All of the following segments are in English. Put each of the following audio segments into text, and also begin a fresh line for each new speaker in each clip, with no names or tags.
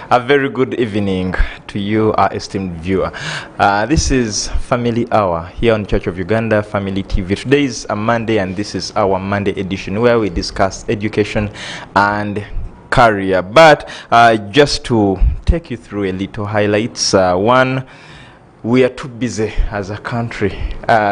A very good evening to you, our esteemed viewer. This is Family Hour here on Church of Uganda Family TV. Today is a Monday, and this is our Monday edition where we discuss education and career. But just to take you through a little highlights, one, we are too busy as a country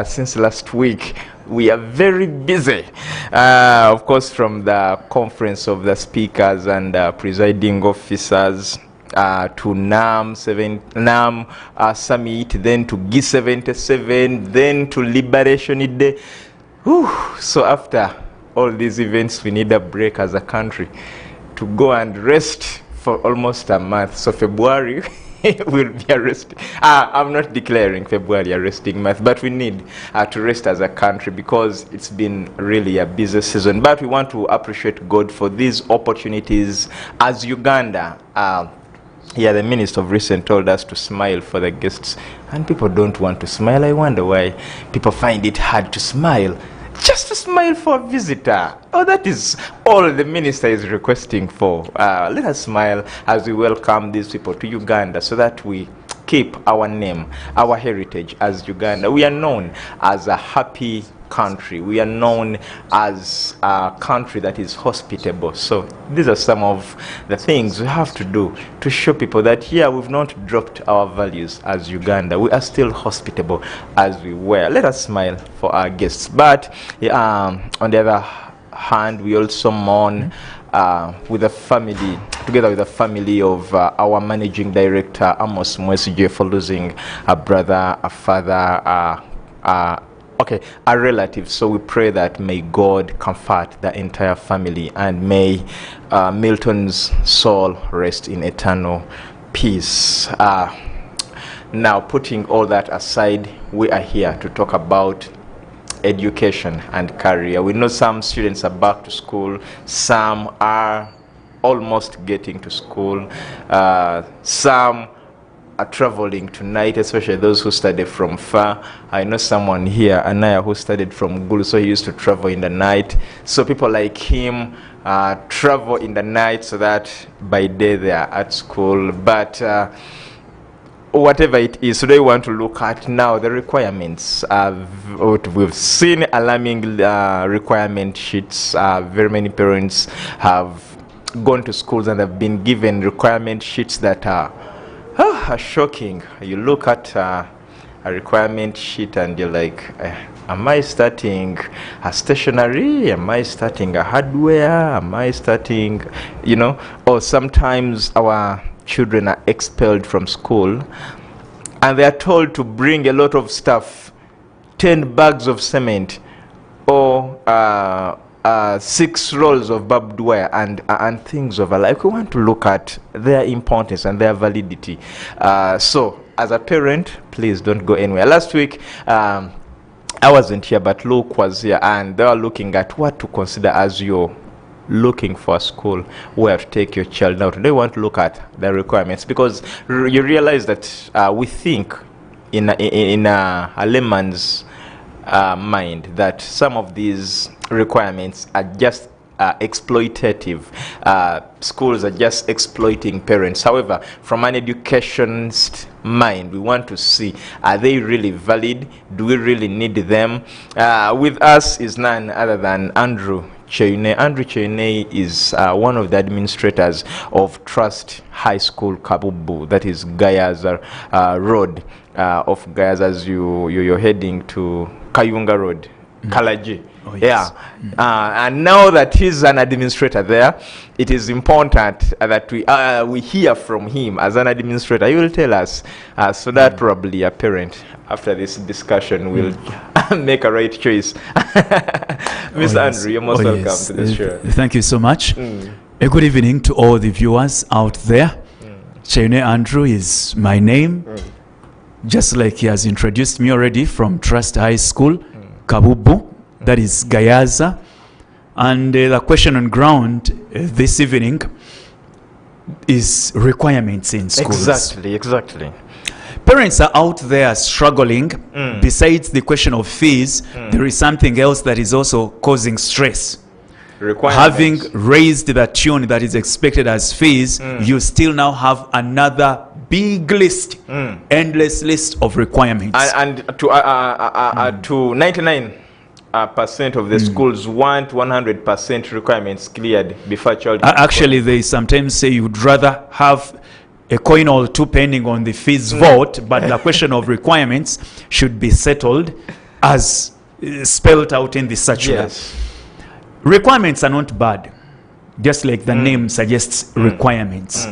since last week. We are very busy, of course, from the conference of the speakers and presiding officers to NAM summit, then to G77, then to Liberation Day. Whew. So after all these events, we need a break as a country to go and rest for almost a month. So February will be a resting. I'm not declaring February a resting month, but we need to rest as a country because it's been really a busy season. But we want to appreciate God for these opportunities as Uganda. Yeah, the Minister of Recent told us to smile for the guests, and people don't want to smile. I wonder why people find it hard to smile. Just to smile for a visitor. Oh, that is all the minister is requesting for. Let us smile as we welcome these people to Uganda so that we keep our name, our heritage as Uganda. We are known as a happy country. We are known as a country that is hospitable. So these are some of the things we have to do to show people that here we've not dropped our values as Uganda. We are still hospitable as we were. Let us smile for our guests. But on the other hand, we also mourn with the family, together with the family of our managing director, Amos Mwesige, for losing a brother, a father, a relative. So we pray that may God comfort the entire family, and may Milton's soul rest in eternal peace. Now, putting all that aside, we are here to talk about education and career. We know some students are back to school, some are almost getting to school, some are traveling tonight, especially those who study from far. I know someone here, Anaya, who studied from Gulu, so he used to travel in the night. So people like him travel in the night so that by day they are at school. But whatever it is, today we want to look at now the requirements. We've seen alarming requirement sheets. Very many parents have gone to schools and have been given requirement sheets that are shocking. You look at a requirement sheet and you're like, am I starting a stationery? Am I starting a hardware? Am I starting, or sometimes our children are expelled from school and they are told to bring a lot of stuff, 10 bags of cement or 6 rolls of barbed wire and things of a like. We want to look at their importance and their validity. So as a parent, please don't go anywhere. Last week I wasn't here, but Luke was here, and they were looking at what to consider as you're looking for a school where to take your child. Now today we want to look at the requirements, because you realize that we think in a layman's mind that some of these requirements are just exploitative. Schools are just exploiting parents. However, from an educationist mind, we want to see, are they really valid? Do we really need them? With us is none other than Andrew Cheine. Andrew Cheine is one of the administrators of Trust High School Kabubu, that is Gayaza Road of Gayaza as you're heading to Kayunga Road, Kalaji.
Oh, yes.
Yeah, and now that he's an administrator there, it is important that we hear from him as an administrator. He will tell us, so that probably a parent after this discussion will make a right choice. Mr. Andrew, you're most welcome to the show.
Thank you so much. A good evening to all the viewers out there. Cheine Andrew is my name. Just like he has introduced me already, from Trust High School, Kabubu, that is Gayaza. And the question on ground this evening is requirements in schools.
Exactly.
Parents are out there struggling. Besides the question of fees, there is something else that is also causing stress. having raised the tune that is expected as fees, you still now have another big list, endless list of requirements.
And to 99% of the schools want 100% requirements cleared before child.
Actually, they sometimes say you'd rather have a coin or two pending on the fees vote, but the question of requirements should be settled as spelled out in the circular.
Yes.
Requirements are not bad, just like the name suggests, requirements.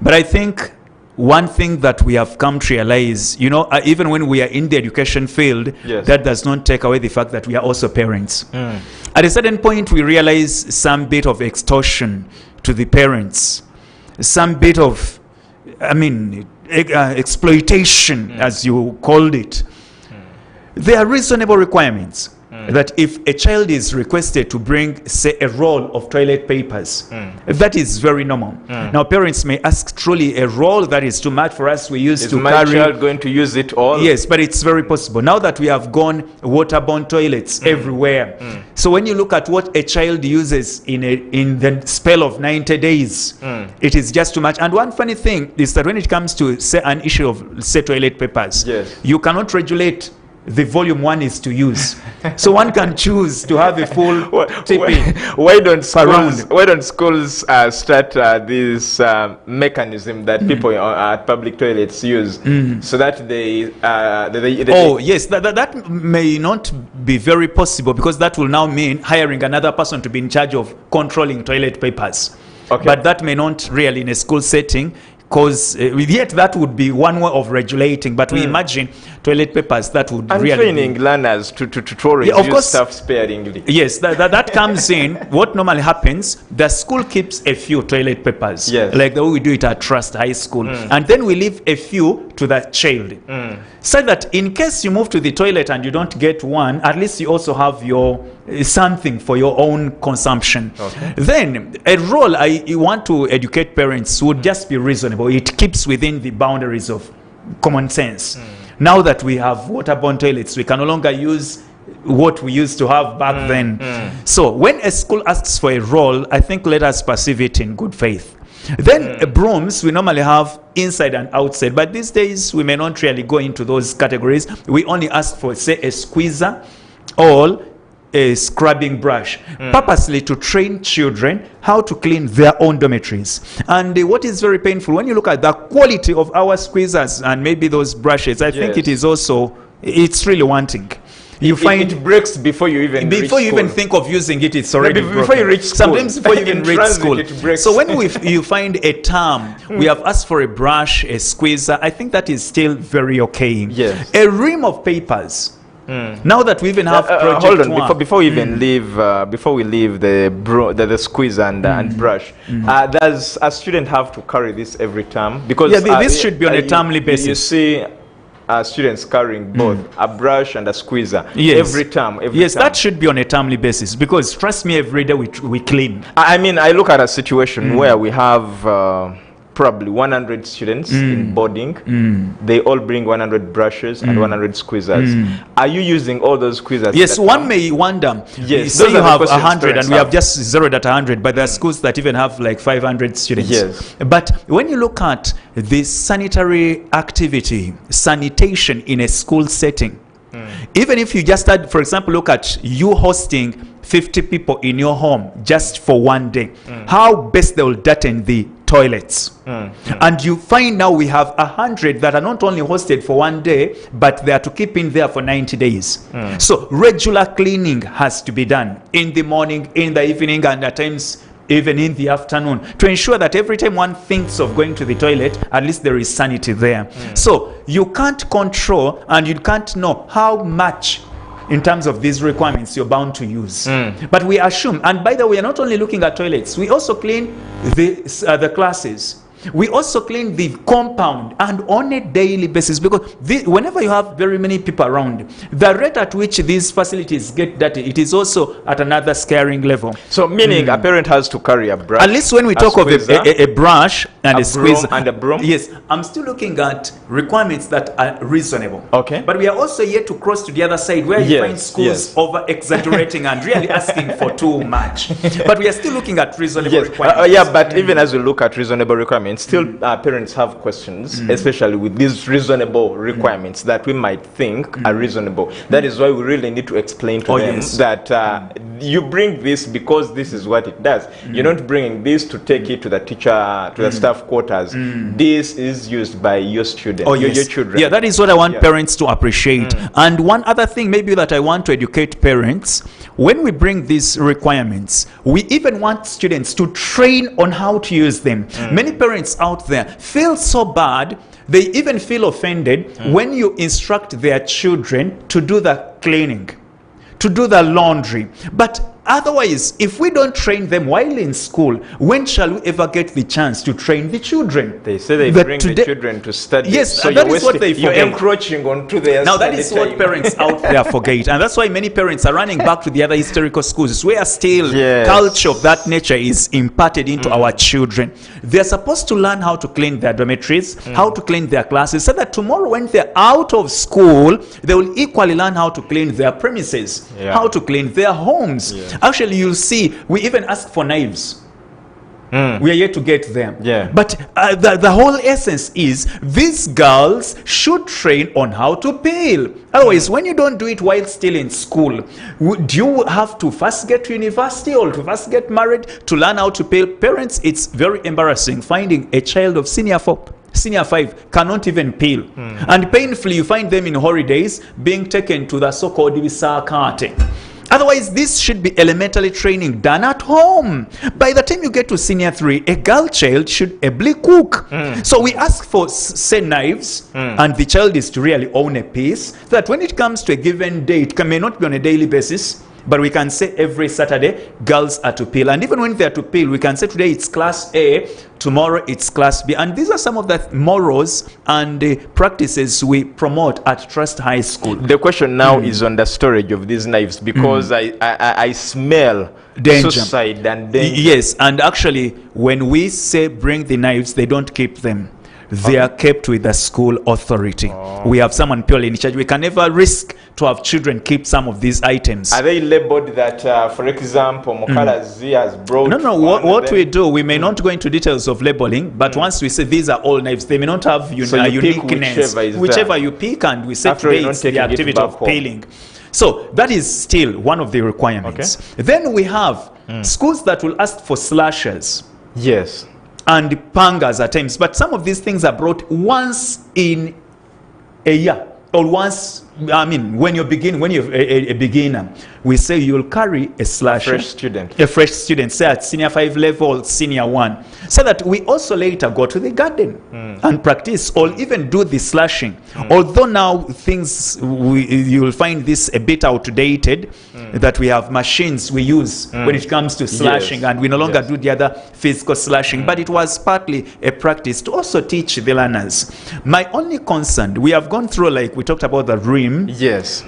But I think one thing that we have come to realize, you know, even when we are in the education field, that does not take away the fact that we are also parents. At a certain point, we realize some bit of extortion to the parents, some bit of, I mean, exploitation, as you called it. There are reasonable requirements. That if a child is requested to bring, say, a roll of toilet papers, that is very normal. Now, parents may ask, truly, a roll that is too much for us, we used to carry.
Is my child going to use it all?
Yes, but it's very possible. Now that we have gone waterborne toilets everywhere. So when you look at what a child uses in the spell of 90 days, it is just too much. And one funny thing is that when it comes to, say, an issue of, say, toilet papers, you cannot regulate the volume one is to use. So one can choose to have a full tipping.
Why don't schools start this mechanism that people at public toilets use, so that they
oh yes, that may not be very possible, because that will now mean hiring another person to be in charge of controlling toilet papers. But that may not really in a school setting, because yet that would be one way of regulating. But we imagine toilet papers that would
and
really
training learners to use stuff sparingly.
Yes, that comes in. What normally happens, the school keeps a few toilet papers, like the way we do it at Trust High School, and then we leave a few to the child, so that in case you move to the toilet and you don't get one, at least you also have your something for your own consumption. Then a role I want to educate parents would just be reasonable. It keeps within the boundaries of common sense. Now that we have waterborne toilets, we can no longer use what we used to have back then. So when a school asks for a role, I think let us perceive it in good faith. Then brooms, we normally have inside and outside, but these days we may not really go into those categories. We only ask for, say, a squeezer or a scrubbing brush, purposely to train children how to clean their own dormitories. And what is very painful, when you look at the quality of our squeezers and maybe those brushes, I think it is also, it's really wanting. You find
it breaks before you even
think of using it. It's already
before you reach school.
Sometimes before you even reach school. So when you find a term, we have asked for a brush, a squeezer. I think that is still very okay. A ream of papers. Now that we even have project
hold on, before we even leave, before we leave the squeeze and brush, does a student have to carry this every term? Because
this should be on a termly basis.
You see students carrying both a brush and a squeezer every term.
That should be on a termly basis, because trust me, every day we clean.
I mean, I look at a situation where we have probably 100 students in boarding. They all bring 100 brushes and 100 squeezers. Are you using all those squeezers?
Yes, one may wonder. So you have 100 and we have just zeroed at 100, but there are schools that even have like 500 students. But when you look at the sanitary activity, sanitation in a school setting, even if you just had, for example, look at you hosting 50 people in your home just for one day, how best they will darten the toilets. And you find now we have 100 that are not only hosted for one day, but they are to keep in there for 90 days. So regular cleaning has to be done in the morning, in the evening, and at times even in the afternoon, to ensure that every time one thinks of going to the toilet, at least there is sanity there. So you can't control and you can't know how much in terms of these requirements you're bound to use. But we assume, and by the way, we're not only looking at toilets, we also clean the classes. We also clean the compound, and on a daily basis, because whenever you have very many people around, the rate at which these facilities get dirty, it is also at another scaring level.
So meaning a parent has to carry a brush.
At least when we talk of a brush and a squeezer
and a broom.
Yes, I'm still looking at requirements that are reasonable.
Okay.
But we are also yet to cross to the other side where you find schools over exaggerating and really asking for too much. But we are still looking at reasonable requirements.
But even as we look at reasonable requirements, still parents have questions, especially with these reasonable requirements that we might think are reasonable. That is why we really need to explain to them that you bring this because this is what it does. You're not bringing this to take it to the teacher, to the staff quarters. This is used by your students, your children.
Yeah, that is what I want parents to appreciate. And one other thing maybe that I want to educate parents, when we bring these requirements, we even want students to train on how to use them. Many parents out there feel so bad, they even feel offended when you instruct their children to do the cleaning, to do the laundry. But otherwise, if we don't train them while in school, when shall we ever get the chance to train the children?
They say they bring the children to study.
Yes,
so
that is what they forget.
You're encroaching onto their
Now that is what parents out there forget. And that's why many parents are running back to the other historical schools where still culture of that nature is imparted into our children. They're supposed to learn how to clean their dormitories, how to clean their classes, so that tomorrow when they're out of school, they will equally learn how to clean their premises, how to clean their homes. Actually, you'll see, we even ask for knives. We are yet to get them. But the whole essence is these girls should train on how to peel. Otherwise, when you don't do it while still in school, do you have to first get to university or to first get married to learn how to peel? Parents, it's very embarrassing finding a child of senior 5 cannot even peel. And painfully, you find them in holidays being taken to the so-called Bisakate. Otherwise, this should be elementary training done at home. By the time you get to senior 3, a girl child should ably cook. So we ask for, say, knives, and the child is to really own a piece, so that when it comes to a given day, it may not be on a daily basis, but we can say every Saturday, girls are to peel. And even when they are to peel, we can say today it's class A, tomorrow it's class B. And these are some of the morals and practices we promote at Trust High School.
The question now is on the storage of these knives, because I smell
danger.
Suicide and danger.
Yes, and actually, when we say bring the knives, they don't keep them. They are kept with the school authority. We have someone purely in charge. We can never risk to have children keep some of these items.
Are they labeled that, for example, Mokalazi has brought?
No. What we do, we may not go into details of labeling, but once we say these are all knives, they may not have uniqueness. Whichever you pick, and we say today it's the activity of peeling. So that is still one of the requirements. Then we have schools that will ask for slashers.
Yes.
And pangas at times, but some of these things are brought once in a year, or once, when you're a beginner, we say you'll carry a slasher. A fresh student, say at senior 5 level, senior 1, so that we also later go to the garden and practice, or even do the slashing. Although now things, you'll find this a bit outdated, that we have machines we use when it comes to slashing, and we no longer do the other physical slashing, but it was partly a practice to also teach the learners. My only concern, we have gone through, like we talked about the RIM,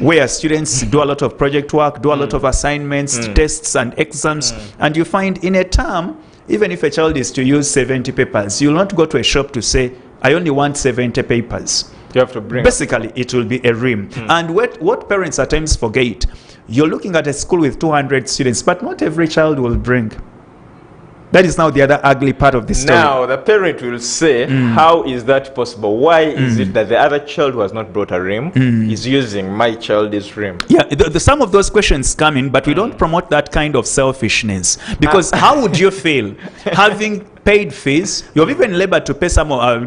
where students do a lot of project work, do a lot of assignments, tests and exams, and you find in a term, even if a child is to use 70 papers, you'll not go to a shop to say, I only want 70 papers.
You have to bring.
Basically, it will be a RIM. And what parents at times forget, you're looking at a school with 200 students, but not every child will bring. That is now the other ugly part of the story.
Now, the parent will say, how is that possible? Why is it that the other child who has not brought a RIM is using my child's RIM?
Yeah, some of those questions come in, but we don't promote that kind of selfishness. Because how would you feel having paid fees? You have even labored to pay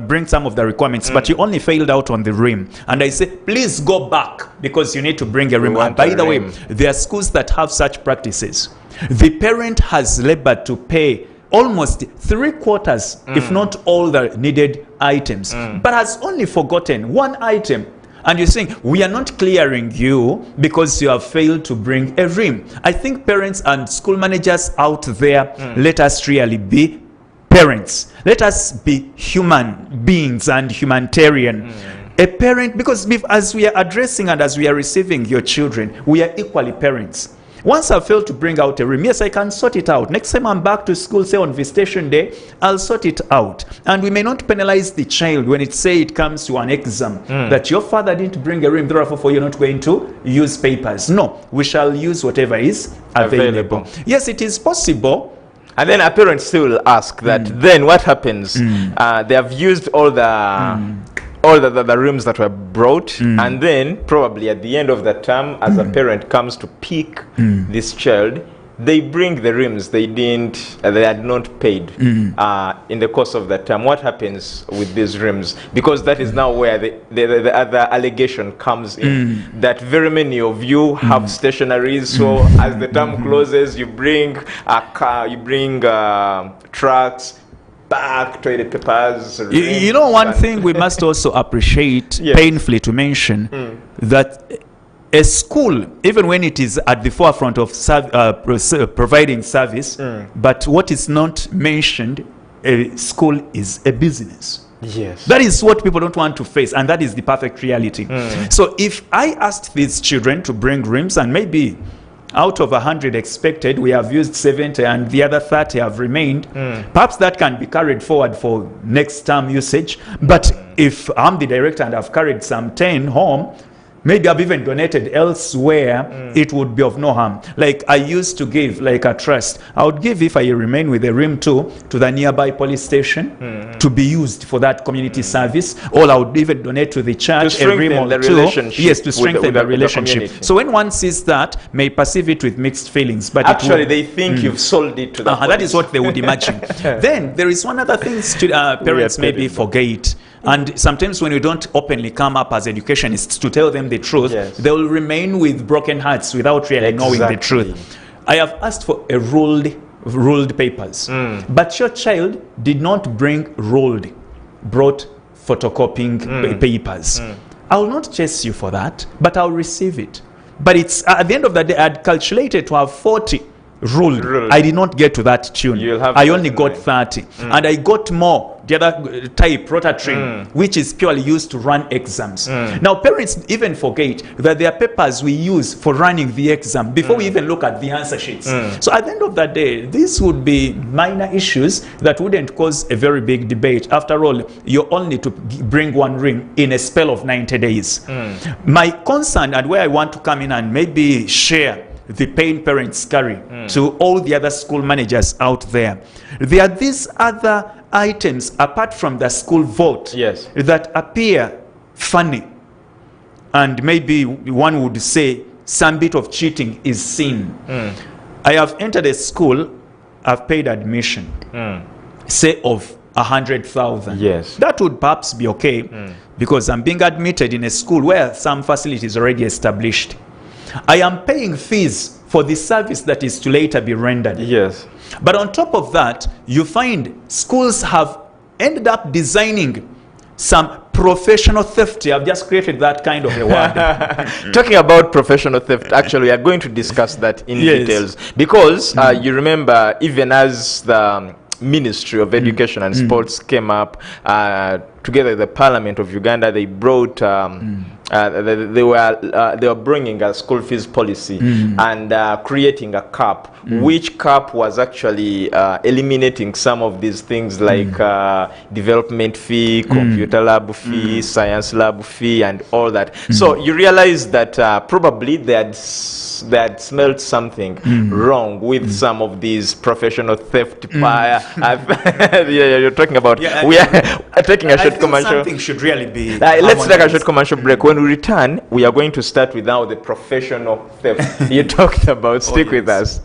bring some of the requirements, but you only failed out on the RIM. And I say, please go back, because you need to bring a RIM. And by the way, there are schools that have such practices. The parent has labored to pay almost 3/4, if not all the needed items, but has only forgotten one item. And you're saying, we are not clearing you because you have failed to bring a RIM. I think parents and school managers out there, let us really be parents, let us be human beings and humanitarian. A parent, because as we are addressing and as we are receiving your children, we are equally parents. Once I fail to bring out a rim, yes, I can sort it out. Next time I'm back to school, say on visitation day, I'll sort it out. And we may not penalize the child when it comes to an exam that your father didn't bring a rim, therefore you're not going to use papers. No, we shall use whatever is available. Yes, it is possible.
And then a parent still will ask that then what happens? They have used all the rooms that were brought, and then probably at the end of the term, as a parent comes to pick this child, they bring the rims they had not paid in the course of the term. What happens with these rims? Because that is now where the other allegation comes in, that very many of you have stationaries, so as the term closes, you bring a car, you bring trucks, back, toilet papers.
You know, one thing we must also appreciate, painfully to mention, that a school, even when it is at the forefront of providing service, but what is not mentioned, a school is a business.
Yes.
That is what people don't want to face, and that is the perfect reality. So if I asked these children to bring rims, and maybe out of 100 expected, we have used 70 and the other 30 have remained. Perhaps that can be carried forward for next term usage. But if I'm the director and I've carried some 10 home, maybe I've even donated elsewhere, it would be of no harm. Like I used to give, like a trust, I would give, if I remain with the rim too, to the nearby police station to be used for that community service, or I would even donate to the church
a rim or two.
Yes, to strengthen the relationship. So when one sees that, may perceive it with mixed feelings. But
actually, they think you've sold it to the police.
That is what they would imagine. Then there is one other thing parents maybe forget. And sometimes when you don't openly come up as educationists to tell them the truth, they will remain with broken hearts without really knowing the truth. I have asked for a ruled papers, but your child did not bring brought photocopying papers. I will not chase you for that, but I'll receive it. But it's at the end of the day, I had calculated to have 40 ruled. I did not get to that tune. I only got 30. And I got more, the other type, rotary, which is purely used to run exams. Now, parents even forget that there are papers we use for running the exam before we even look at the answer sheets. So at the end of the day, these would be minor issues that wouldn't cause a very big debate. After all, you only need to bring one rim in a spell of 90 days. My concern, and where I want to come in and maybe share the pain parents carry to all the other school managers out there, there are these other items apart from the school vote that appear funny, and maybe one would say some bit of cheating is seen. I have entered a school, I've paid admission, say of 100,000. That would perhaps be okay, because I'm being admitted in a school where some facility is already established. I am paying fees for the service that is to later be rendered. But on top of that, you find schools have ended up designing some professional theft. I've just created that kind of a word.
Talking about professional theft, actually, we are going to discuss that in details. Because you remember, even as the Ministry of Education and Sports came up, together with the Parliament of Uganda, they brought they were bringing a school fees policy and creating a cap, which cap was actually eliminating some of these things like development fee, computer lab fee, science lab fee, and all that. So you realize that probably they had smelled something wrong with some of these professional theft. You're talking about. We are taking a short commercial.
Something should really be.
Let's take a short commercial break. When we return, we are going to start with now the professional theft you talked about. Stick with us.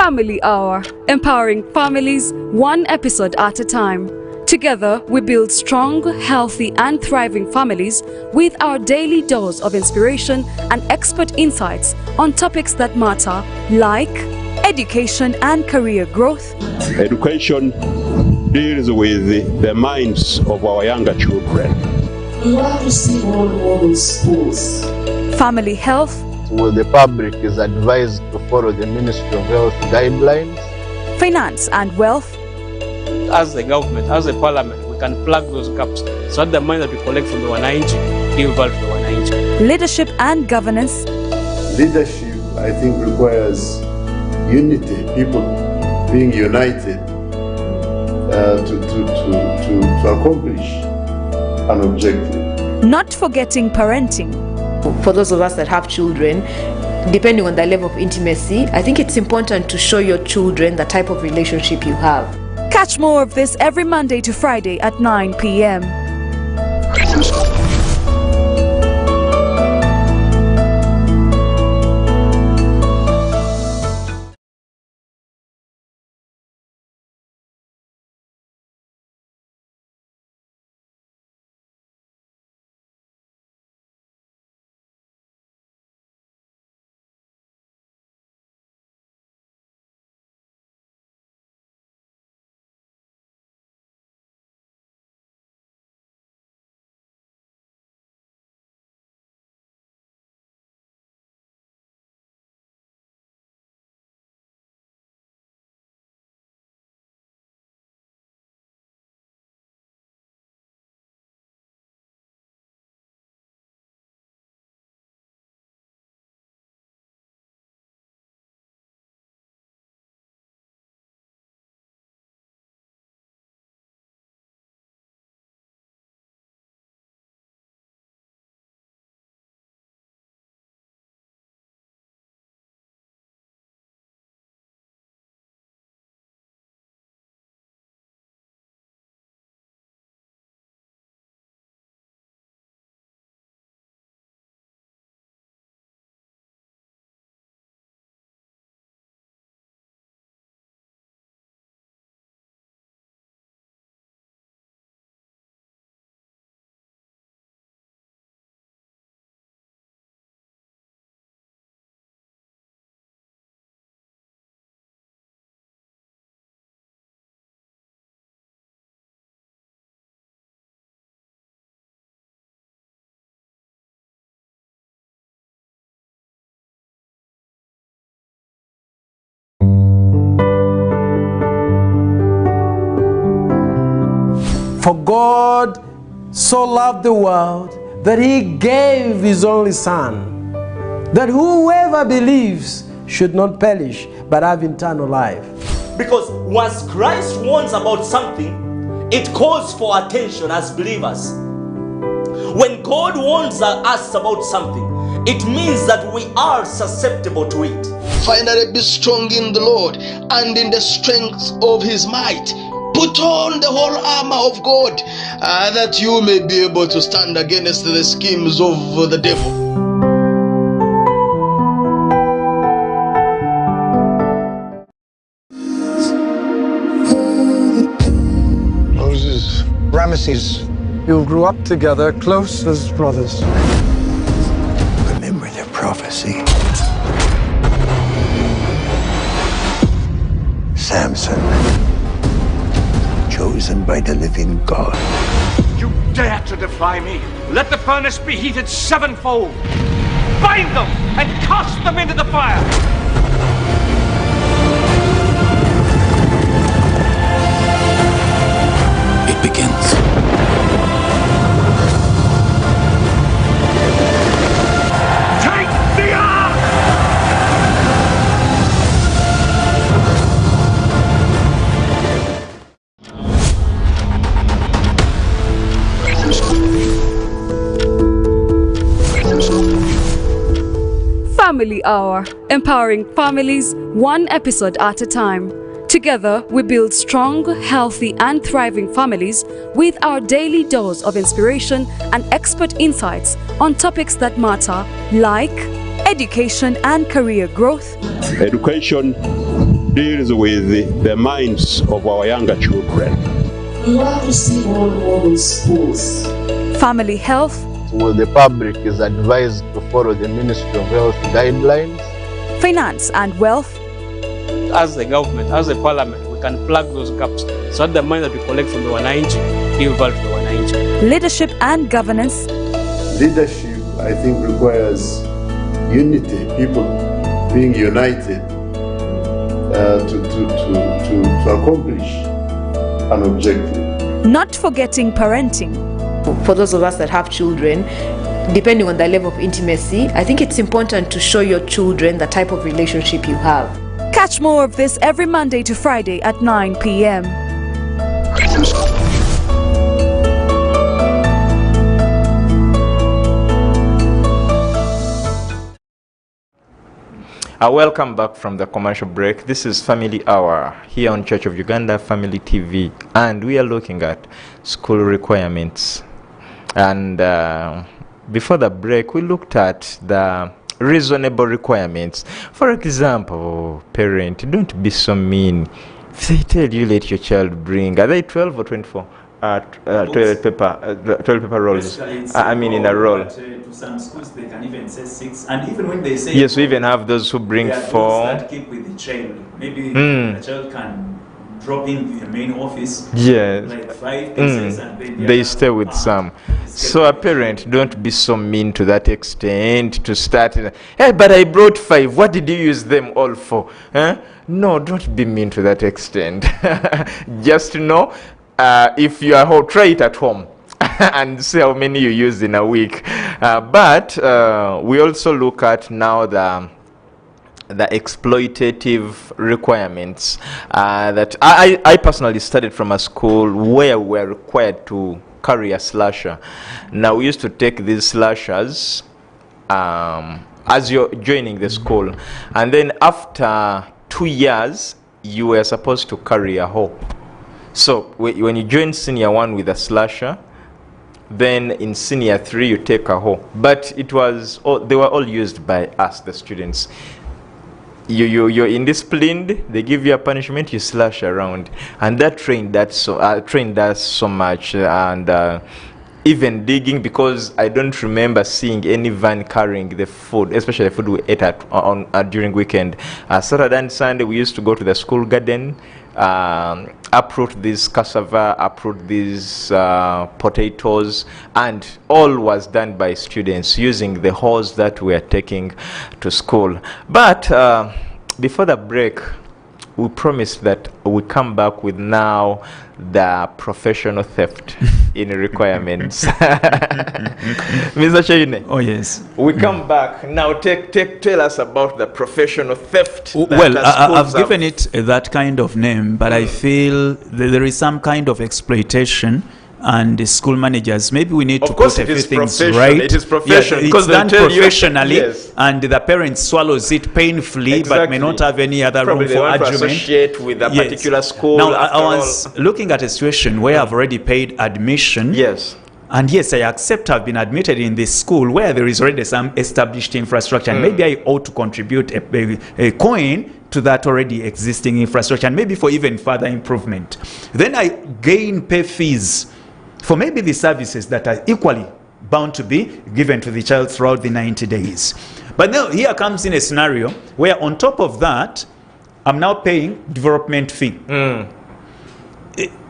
Family Hour, empowering families one episode at a time. Together, we build strong, healthy, and thriving families with our daily dose of inspiration and expert insights on topics that matter, like education and career growth.
Education deals with the minds of our younger children.
We want to see role model schools.
Family health.
Well, the public is advised to follow the Ministry of Health guidelines.
Finance and wealth.
As the government, as the parliament, we can plug those gaps so that the money that we collect from the wananchi give value to the wananchi.
Leadership and governance.
Leadership, I think, requires unity, people being united to accomplish an objective.
Not forgetting parenting.
For those of us that have children, depending on the level of intimacy, I think it's important to show your children the type of relationship you have.
Catch more of this every Monday to Friday at 9 p.m.
For God so loved the world that he gave his only Son, that whoever believes should not perish but have eternal life.
Because once Christ warns about something, it calls for attention as believers. When God warns us about something, it means that we are susceptible to it.
Finally, be strong in the Lord and in the strength of his might. Put on the whole armor of God, that you may be able to stand against the schemes of the devil.
Moses, Ramesses, you grew up together, close as brothers.
Remember the prophecy. Samson, chosen by the living God.
You dare to defy me? Let the furnace be heated sevenfold. Bind them and cast them into the fire.
It begins.
Take the ark!
Family Hour, empowering families one episode at a time. Together, we build strong, healthy, and thriving families with our daily dose of inspiration and expert insights on topics that matter, like education and career growth.
Education deals with the minds of our younger children.
We want to see role model schools.
Family health.
So the public is advised to follow the Ministry of Health guidelines.
Finance and wealth.
As the government, as the parliament, we can plug those gaps so that the money that we collect from the Wananchi give value to the Wananchi.
Leadership and governance.
Leadership, I think, requires unity, people being united to accomplish an objective.
Not forgetting parenting.
For those of us that have children, depending on the level of intimacy, I think it's important to show your children the type of relationship you have.
Catch more of this every Monday to Friday at 9 p.m.
Welcome back from the commercial break. This is Family Hour here on Church of Uganda Family TV, and we are looking at school requirements. And before the break, we looked at the reasonable requirements. For example, parent, don't be so mean. If they tell you let your child bring, are they 12 or 24? Toilet paper rolls. I mean, in a roll.
To some schools, they can even say 6, and even when they say
yes, we even have those who bring 4.
Those that keep with the child. Maybe the child can drop in the main office.
Yes.
Like 5 pieces, and then
they stay with some. So a parent, don't be so mean to that extent to start. Hey, but I brought 5. What did you use them all for? No, don't be mean to that extent. Just know. If you are home, try it at home and see how many you use in a week. But we also look at now the exploitative requirements that I personally studied from a school where we were required to carry a slasher. Now we used to take these slashers as you're joining the school, and then after 2 years you were supposed to carry a hoe. So when you join senior 1 with a slasher, then in senior 3 you take a hoe. But it was they were all used by us, the students. You're indisciplined, they give you a punishment, you slash around, and that trained us so much. And even digging, because I don't remember seeing any van carrying the food, especially the food we ate during weekend. Saturday and Sunday we used to go to the school garden, uproot this cassava, uproot these potatoes, and all was done by students using the hose that we are taking to school. But before the break, we promised that we come back with now the professional theft in requirements. Mr. Chaine.
Oh yes.
We come back now. Tell us about the professional theft.
Well, I've given it that kind of name, but I feel there is some kind of exploitation. And the school managers, maybe we need to put a few things right.
It is professional.
Yeah, it's done professionally, yes. And the parent swallows it painfully, exactly. But may not have any other room for argument.
To associate with a particular school.
Now, I was looking at a situation where I've already paid admission.
Yes.
And yes, I accept I've been admitted in this school where there is already some established infrastructure. And maybe I ought to contribute a coin to that already existing infrastructure, and maybe for even further improvement. Then I pay fees for maybe the services that are equally bound to be given to the child throughout the 90 days. But now here comes in a scenario where on top of that, I'm now paying development fee.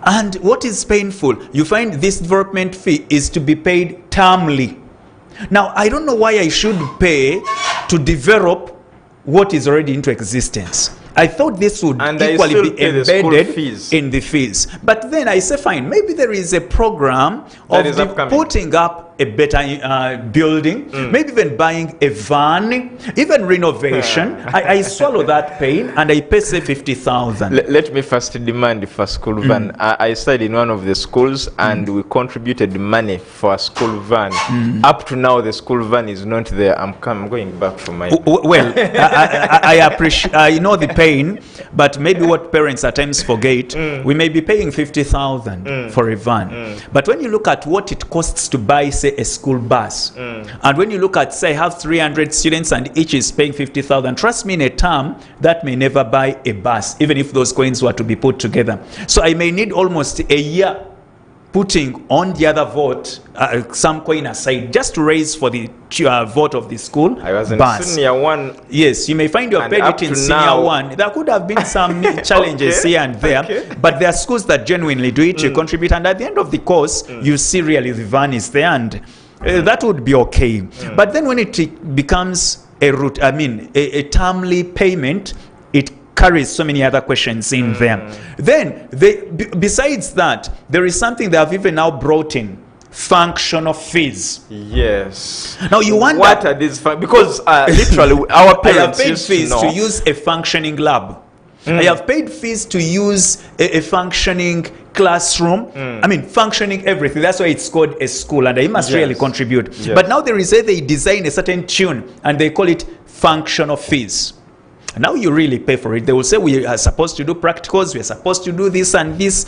And what is painful, you find this development fee is to be paid termly. Now, I don't know why I should pay to develop what is already into existence. I thought this would equally be embedded in the fees. But then I say, fine, maybe there is a program of putting up a better building, maybe even buying a van, even renovation. I swallow that pain and I pay, say, 50,000.
Let me first demand for a school van. I studied in one of the schools and we contributed money for a school van. Up to now, the school van is not there. I'm going back for my...
Well, I appreciate, I know the pain, but maybe what parents at times forget, we may be paying 50,000 for a van. But when you look at what it costs to buy, say, say, a school bus. And when you look at, say, I have 300 students and each is paying 50,000, trust me, in a term, that may never buy a bus, even if those coins were to be put together. So I may need almost a year putting on the other vote some coin aside just to raise for the vote of the school.
I was in
bus.
senior one.
Yes, you may find your paid it in senior one. There could have been some challenges here and there, but there are schools that genuinely do it, you contribute, and at the end of the course, you see really the van is there, and that would be okay. But then when it becomes a route, I mean, a termly payment, it carries so many other questions in there. Then, besides that, there is something they have even now brought in, functional fees.
Yes.
Now you wonder,
what are these? Because literally, our parents
I have paid
used
fees
to know.
use a functioning lab. I have paid fees to use a functioning classroom. I mean, functioning everything. That's why it's called a school, and I must really contribute.
Yes.
But now there is they design a certain tune, and they call it functional fees. Now you really pay for it. They will say we are supposed to do practicals, we are supposed to do this and this,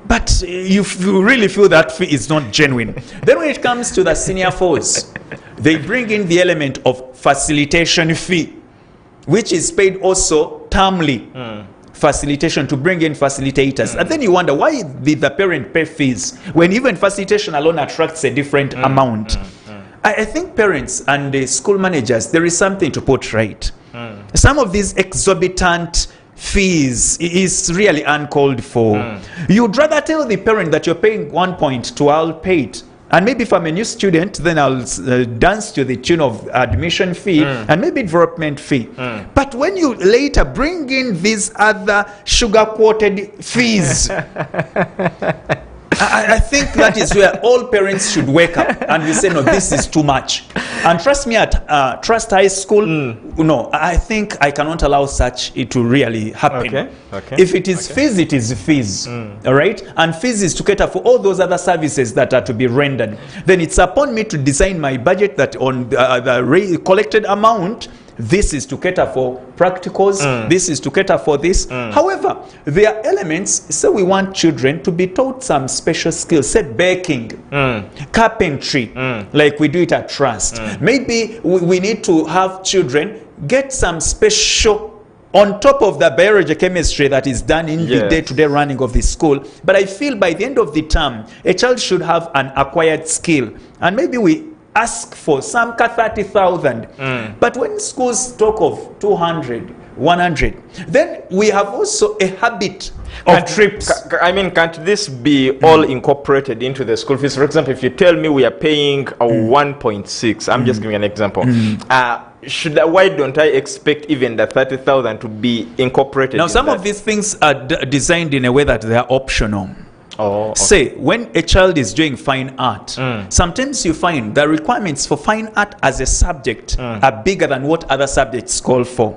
but you really feel that fee is not genuine. Then when it comes to the senior fours, they bring in the element of facilitation fee, which is paid also termly. Facilitation, to bring in facilitators. And then you wonder, why did the parent pay fees when even facilitation alone attracts a different amount? I think parents and the school managers, there is something to put right. Some of these exorbitant fees is really uncalled for. You'd rather tell the parent that you're paying 1.2, I'll pay it. And maybe if I'm a new student, then I'll dance to the tune of admission fee and maybe development fee. But when you later bring in these other sugar-coated fees, I think that is where all parents should wake up and we say, no, this is too much. And trust me, at Trust High School, no, I think I cannot allow such it to really happen. If it is fees, it is fees. All right? And fees is to cater for all those other services that are to be rendered. Then it's upon me to design my budget that on the collected amount, this is to cater for practicals, this is to cater for this. However, there are elements, so we want children to be taught some special skills, say baking, carpentry, like we do it at Trust. Maybe we need to have children get some special on top of the biology, chemistry that is done in the day-to-day running of the school. But I feel by the end of the term, a child should have an acquired skill. And maybe we ask for some 30,000. But when schools talk of 200, 100, then we have also a habit of trips.
I mean, can't this be all incorporated into the school fees? For example, if you tell me we are paying 1.6, I'm just giving an example. Why don't I expect even the 30,000 to be incorporated?
Now, some of these things are designed in a way that they are optional. Say, when a child is doing fine art, sometimes you find the requirements for fine art as a subject are bigger than what other subjects call for.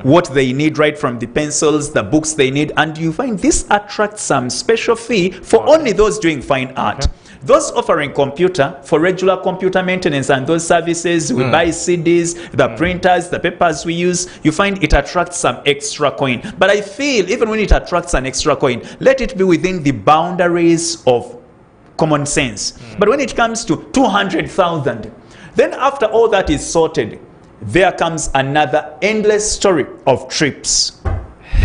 What they need, right from the pencils, the books they need, and you find this attracts some special fee for only those doing fine art. Those offering computer for regular computer maintenance and those services, we buy CDs, the printers, the papers we use, you find it attracts some extra coin. But I feel even when it attracts an extra coin, let it be within the boundaries of common sense. But when it comes to 200,000, then after all that is sorted, there comes another endless story of trips.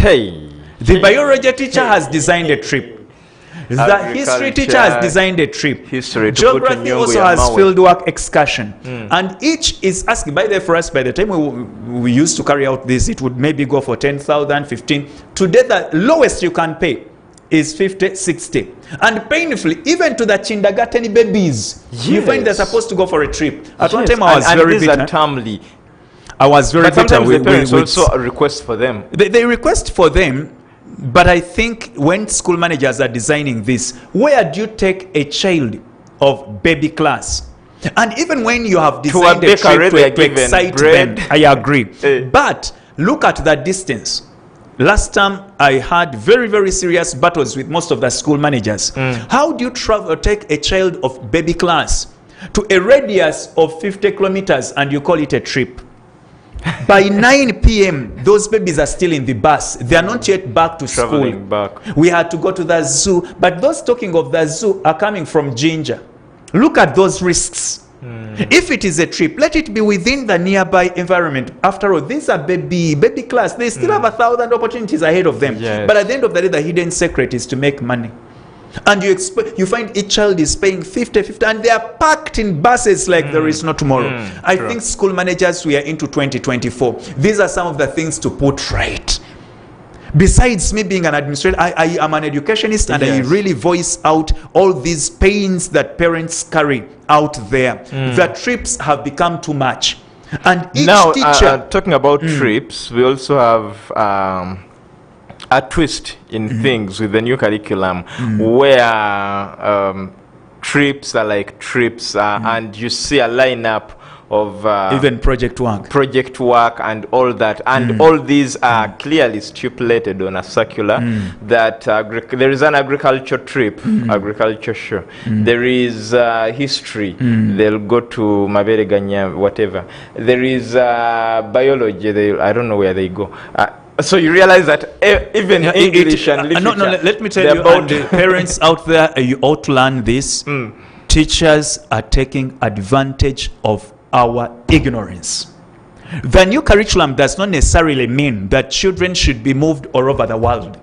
The biology teacher has designed a trip. The history teacher has designed a trip. Geography also has fieldwork excursion. And each is asking, by the time we used to carry out this, it would maybe go for 10,000, 15. Today, the lowest you can pay is 50, 60. And painfully, even to the kindergarten babies, you find they're supposed to go for a trip. At one time, I was very bitter. I was very bitter.
Sometimes the parents also request for them.
They request for them. But I think when school managers are designing this, where do you take a child of baby class? And even when you have designed a trip to excite them, I agree. But look at the distance. Last time I had very, very serious battles with most of the school managers. How do you travel, take a child of baby class to a radius of 50 kilometers and you call it a trip? By 9 p.m., those babies are still in the bus. They are not yet back to school. We had to go to the zoo. But those talking of the zoo are coming from Ginger. Look at those risks. If it is a trip, let it be within the nearby environment. After all, these are baby class. They still have 1,000 opportunities ahead of them.
Yes.
But at the end of the day, the hidden secret is to make money. And you find each child is paying 50, and they are packed in buses like there is no tomorrow. I think school managers, we are into 2024. These are some of the things to put right. Besides me being an administrator, I am an educationist, and I really voice out all these pains that parents carry out there. The trips have become too much. And each teacher...
talking about trips, we also have a twist in things with the new curriculum where trips are like trips, and you see a lineup of
even project work
and all that, and all these are clearly stipulated on a circular that there is an agriculture trip, agriculture show, there is history, they'll go to Mabere Ganya, whatever, there is biology, I don't know where they go. So you realize that even English and literature...
No, let me tell you, and the parents out there, you ought to learn this. Teachers are taking advantage of our ignorance. The new curriculum does not necessarily mean that children should be moved all over the world.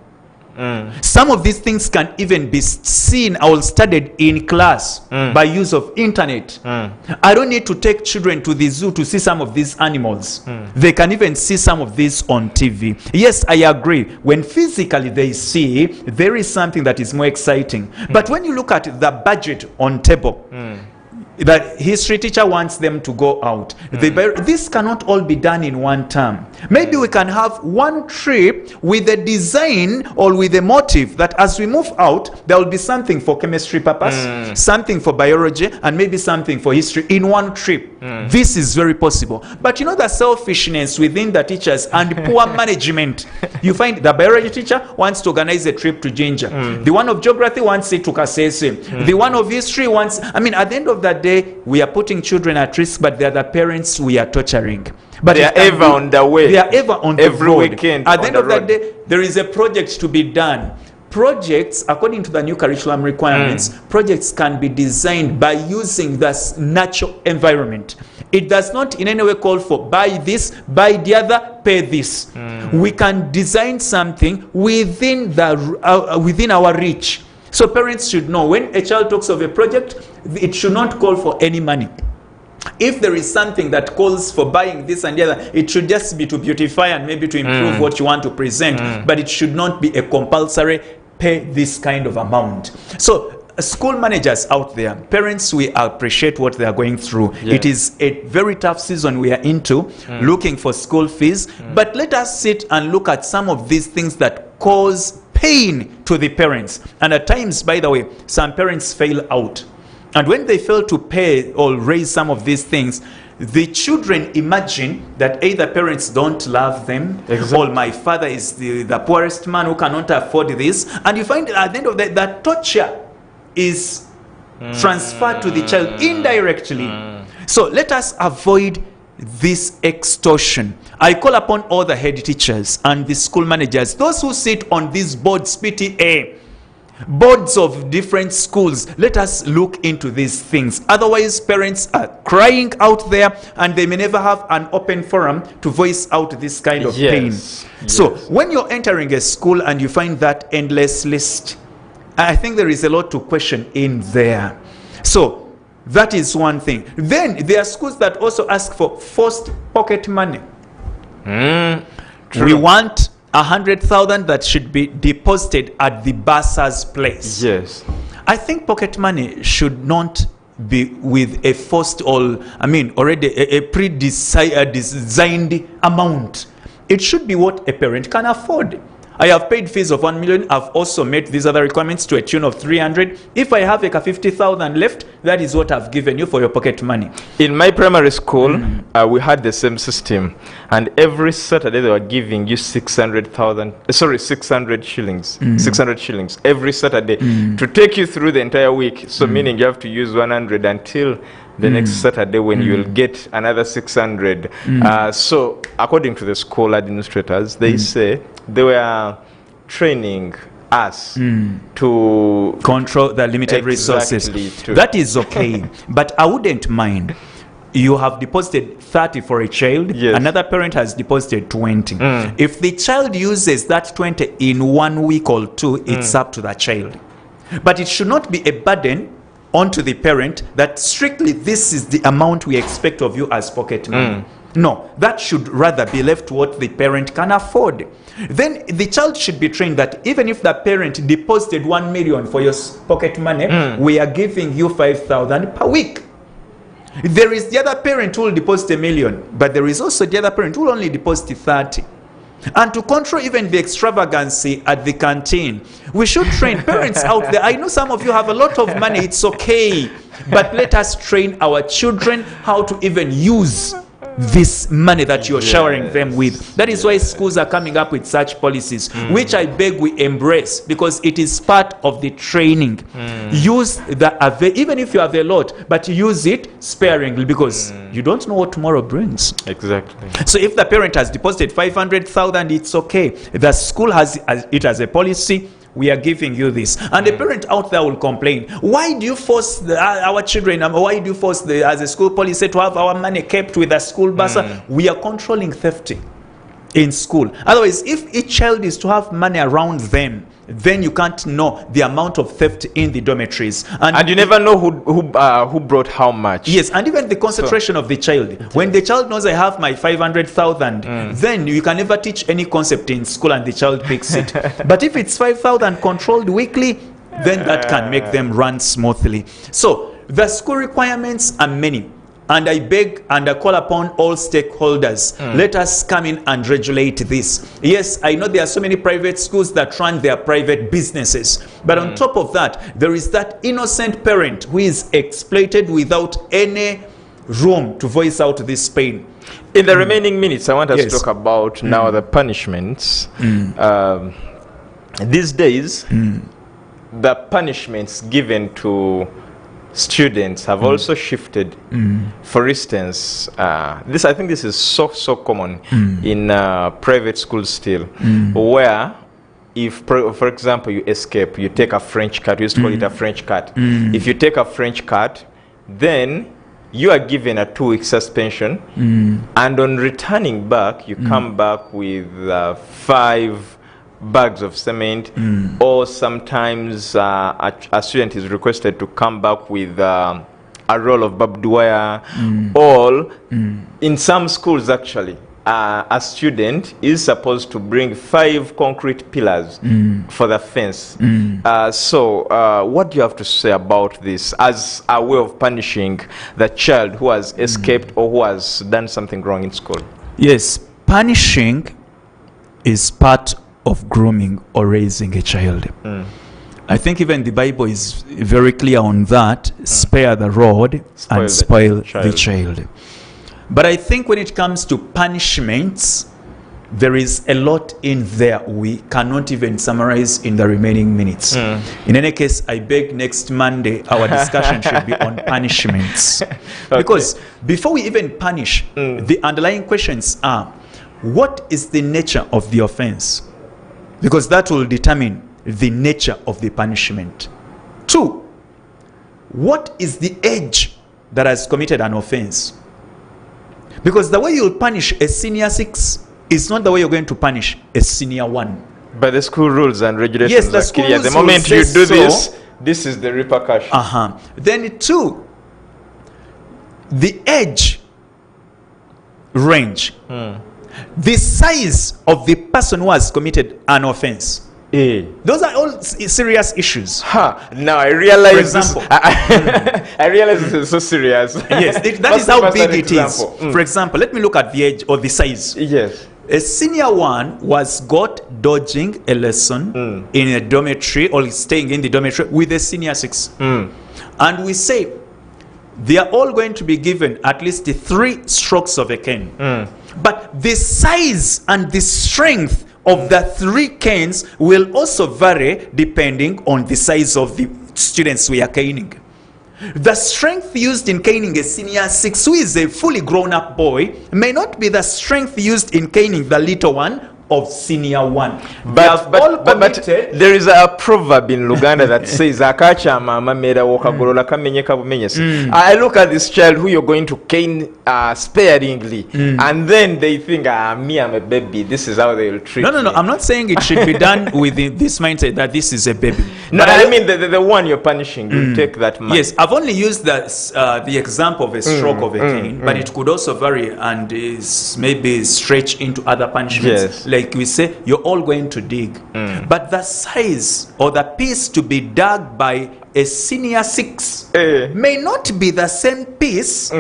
Some of these things can even be seen or studied in class by use of internet. I don't need to take children to the zoo to see some of these animals. They can even see some of these on TV. Yes, I agree. When physically they see, there is something that is more exciting. But when you look at the budget on table, the history teacher wants them to go out. This cannot all be done in one term. Maybe we can have one trip with a design or with a motive that as we move out, there will be something for chemistry purpose, something for biology, and maybe something for history in one trip. This is very possible. But you know the selfishness within the teachers and poor management. You find the biology teacher wants to organize a trip to Ginger. The one of geography wants it to Kasese. The one of history wants... I mean, at the end of that day, we are putting children at risk, but they are the parents we are torturing. But
they are ever on the way.
They are ever on the road.
Every weekend.
At the end of that day, there is a project to be done. Projects, according to the new curriculum requirements, projects can be designed by using the natural environment. It does not in any way call for buy this, buy the other, pay this. We can design something within our reach. So parents should know when a child talks of a project, it should not call for any money. If there is something that calls for buying this and the other, it should just be to beautify and maybe to improve what you want to present. But it should not be a compulsory pay this kind of amount. So school managers out there, parents, we appreciate what they are going through. It is a very tough season we are into, looking for school fees. But let us sit and look at some of these things that cause pain to the parents. And at times, by the way, some parents fail out. And when they fail to pay or raise some of these things, the children imagine that either parents don't love them, or my father is the poorest man who cannot afford this. And you find at the end of that torture is transferred to the child indirectly. So let us avoid this extortion. I call upon all the head teachers and the school managers, those who sit on these boards, PTA, boards of different schools, let us look into these things. Otherwise, parents are crying out there and they may never have an open forum to voice out this kind of pain. So when you're entering a school and you find that endless list, I think there is a lot to question in there. So that is one thing. Then there are schools that also ask for forced pocket money. We want 100,000 that should be deposited at the bursar's place. Yes. I think pocket money should not be with a forced already a pre-designed amount. It should be what a parent can afford. I have paid fees of 1 million. I've also met these other requirements to a tune of 300. If I have 50,000 left, that is what I've given you for your pocket money.
In my primary school, we had the same system, and every Saturday they were giving you 600 shillings, 600 shillings every Saturday to take you through the entire week. So meaning you have to use 100 until the next Saturday when you will get another 600. So according to the school administrators, they say they were training us to
control the limited resources. That is okay. But I wouldn't mind. You have deposited 30 for a child, another parent has deposited 20. If the child uses that 20 in 1 week or 2, it's up to the child. But it should not be a burden onto the parent that strictly this is the amount we expect of you as pocket money. No, that should rather be left to what the parent can afford. Then the child should be trained that even if the parent deposited 1 million for your pocket money, we are giving you 5,000 per week. There is the other parent who will deposit 1 million, but there is also the other parent who will only deposit 30. And to control even the extravagancy at the canteen, we should train parents out there. I know some of you have a lot of money, it's okay. But let us train our children how to even use this money that you're showering them with. That is why schools are coming up with such policies, which I beg we embrace, because it is part of the training. Use the even if you have a lot, but use it sparingly, because you don't know what tomorrow brings.
Exactly.
So if the parent has deposited 500,000, it's okay. The school has it as a policy. We are giving you this, and the parent out there will complain. Why do you force our children? Why do you force as a school policy to have our money kept with a school bursar? We are controlling theft in school. Otherwise, if each child is to have money around them, then you can't know the amount of theft in the dormitories,
and you never know who brought how much.
Yes, and even the concentration of the child. When the child knows I have my 500,000, then you can never teach any concept in school and the child picks it. But if it's 5,000 controlled weekly, then that can make them run smoothly. So the school requirements are many. And I beg and I call upon all stakeholders, let us come in and regulate this. Yes, I know there are so many private schools that run their private businesses. But on top of that, there is that innocent parent who is exploited without any room to voice out this pain.
In the remaining minutes, I want us to talk about now the punishments. These days, the punishments given to students have also shifted. For instance, I think this is so common in private schools still, where if, for example, you escape, you take a French cut. We used to call it a French cut. If you take a French cut, then you are given a 2-week suspension, and on returning back, you come back with 5 bags of cement, or sometimes a student is requested to come back with a roll of barbed wire, or in some schools actually a student is supposed to bring 5 concrete pillars for the fence. So what do you have to say about this as a way of punishing the child who has escaped or who has done something wrong in school?
Yes, punishing is part of grooming or raising a child. I think even the Bible is very clear on that. Spare the rod and spoil the child. But I think when it comes to punishments, there is a lot in there we cannot even summarize in the remaining minutes. In any case, I beg next Monday our discussion should be on punishments. Because before we even punish, the underlying questions are, what is the nature of the offense? Because that will determine the nature of the punishment. 2, what is the age that has committed an offense? Because the way you'll punish a senior 6 is not the way you're going to punish a senior 1.
But the school rules and regulations are clear. The moment you do this, this is the repercussion.
Then 2, the age range. The size of the person who has committed an offense. Those are all serious issues.
Now I realize this. I realize this is so serious.
Yes, that is how big it is. For example, let me look at the age or the size.
Yes.
A senior 1 was got dodging a lesson in a dormitory or staying in the dormitory with a senior 6. And we say they are all going to be given at least 3 strokes of a cane. But the size and the strength of the 3 canes will also vary depending on the size of the students we are caning. The strength used in caning a senior 6 who is a fully grown up boy may not be the strength used in caning the little one of senior 1.
But there is a proverb in Luganda that says akacha mama mera wokagolola kamenyeka bumenyese. I look at this child who you're going to cane sparingly, and then they think me, I'm a baby, this is how they will treat
No, I'm not saying it should be done with this mindset that this is a baby.
No, but I mean the one you're punishing, you take that man.
Yes, I've only used the example of a stroke of a cane, but it could also vary and is maybe stretch into other punishments.
Yes.
Like we say, you're all going to dig. But the size or the piece to be dug by a senior 6 may not be the same piece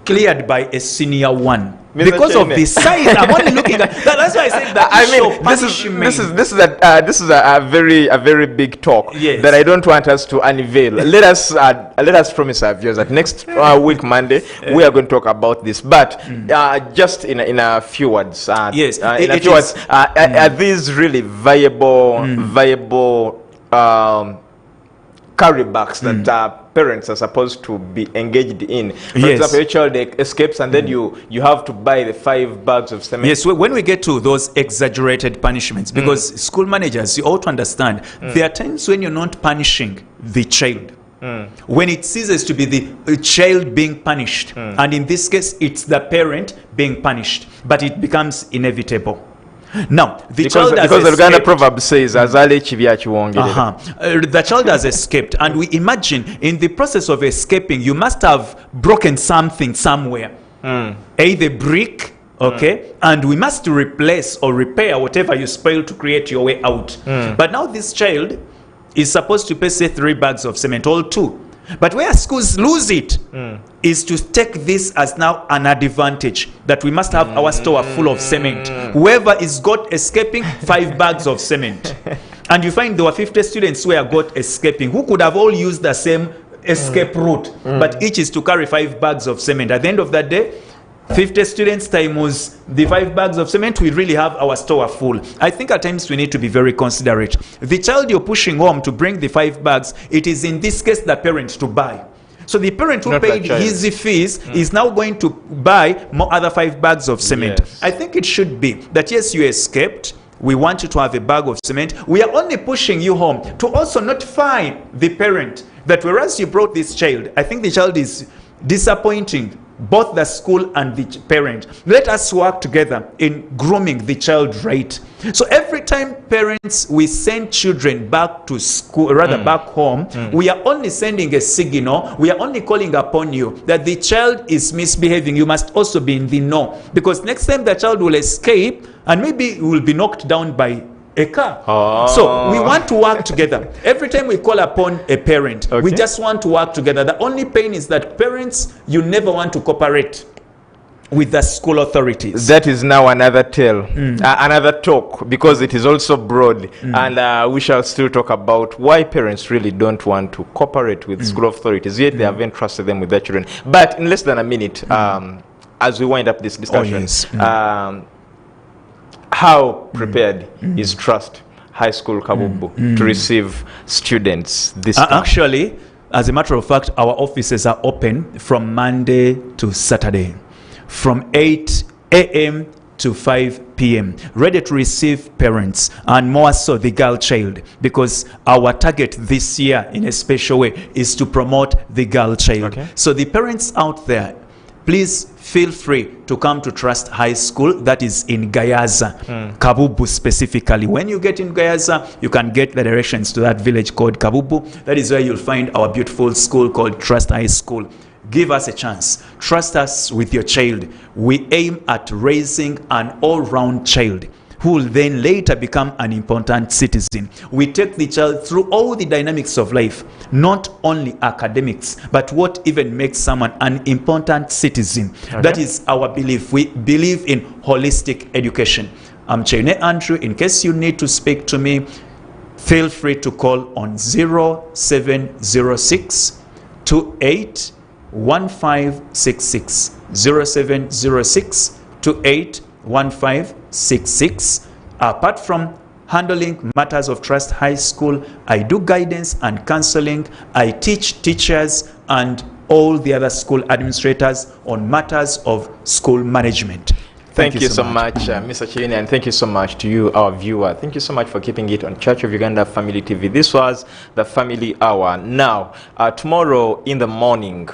cleared by a senior 1. Because of the size, I'm only looking at that's why I said that. I mean,
this is a very big talk that I don't want us to unveil. Let us promise our viewers that next week Monday we are going to talk about this. But just in a few words, are these really viable carrybacks that parents are supposed to be engaged in? For example, your child escapes and then you have to buy the 5 bags of cement.
Yes, when we get to those exaggerated punishments, because school managers, you ought to understand, there are times when you're not punishing the child. When it ceases to be the child being punished, and in this case, it's the parent being punished, but it becomes inevitable. Now, the child has
the Luganda
escaped.
proverb says, "Azale chibya chiwongere."
The child has escaped, and we imagine in the process of escaping, you must have broken something somewhere, either brick, and we must replace or repair whatever you spoiled to create your way out. But now this child is supposed to pay, say, 3 bags of cement, all 2. But where schools lose it is to take this as now an advantage that we must have our store full of cement. Whoever is got escaping, 5 bags of cement. And you find there were 50 students who are got escaping who could have all used the same escape route, but each is to carry 5 bags of cement. At the end of that day, 50 students times the 5 bags of cement, we really have our store full. I think at times we need to be very considerate. The child you're pushing home to bring the 5 bags, it is in this case the parent to buy. So the parent who paid his fees is now going to buy more other 5 bags of cement. I think it should be that yes, you escaped. We want you to have a bag of cement. We are only pushing you home to also notify the parent that whereas you brought this child, I think the child is disappointing both the school and the parent. Let us work together in grooming the child right. So every time parents, we send children back to school, rather back home, we are only sending a signal, we are only calling upon you that the child is misbehaving. You must also be in the know, because next time the child will escape and maybe will be knocked down by a car. So we want to work together. Every time we call upon a parent, we just want to work together. The only pain is that parents, you never want to cooperate with the school authorities.
That is now another tale, another talk, because it is also broad, and we shall still talk about why parents really don't want to cooperate with school authorities, yet they have entrusted them with their children. But in less than a minute, as we wind up this discussion, how prepared is Trust High School Kabubu to receive students this time?
Actually, as a matter of fact, our offices are open from Monday to Saturday, from 8 a.m. to 5 p.m. ready to receive parents, and more so the girl child, because our target this year in a special way is to promote the girl child. So the parents out there, please feel free to come to Trust High School, that is in Gayaza, Kabubu specifically. When you get in Gayaza, you can get the directions to that village called Kabubu. That is where you'll find our beautiful school called Trust High School. Give us a chance. Trust us with your child. We aim at raising an all-round child who will then later become an important citizen. We take the child through all the dynamics of life, not only academics, but what even makes someone an important citizen. That is our belief. We believe in holistic education. I'm Chene Andrew. In case you need to speak to me, feel free to call on 0706 28 1566. 0706 28 1566. Apart from handling matters of Trust High School, I do guidance and counseling. I teach teachers and all the other school administrators on matters of school management.
Thank you so much, Mr. Chini, and thank you so much to you, our viewer. Thank you so much for keeping it on Church of Uganda Family TV. This was the Family Hour. Now, tomorrow in the morning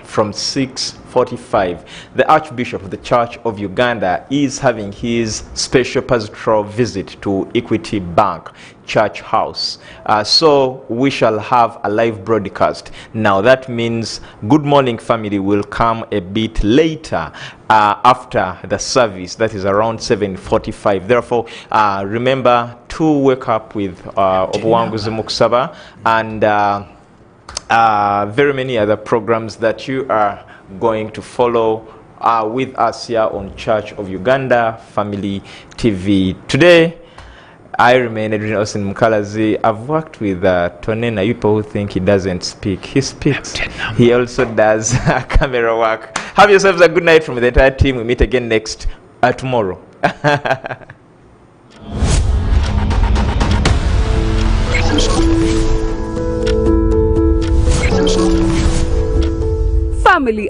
from 6:45, the Archbishop of the Church of Uganda is having his special pastoral visit to Equity Bank Church House. So we shall have a live broadcast. Now that means Good Morning Family will come a bit later after the service, that is around 7:45. Therefore, remember to wake up with Obuwanguzi Mukusaba and very many other programs that you are going to follow with us here on Church of Uganda Family TV. Today, I remain Edwin Austin Mukalazi. I've worked with Tonena. People who think he doesn't speak. He speaks. He also does camera work. Have yourselves a good night from the entire team. We meet again next tomorrow.
Family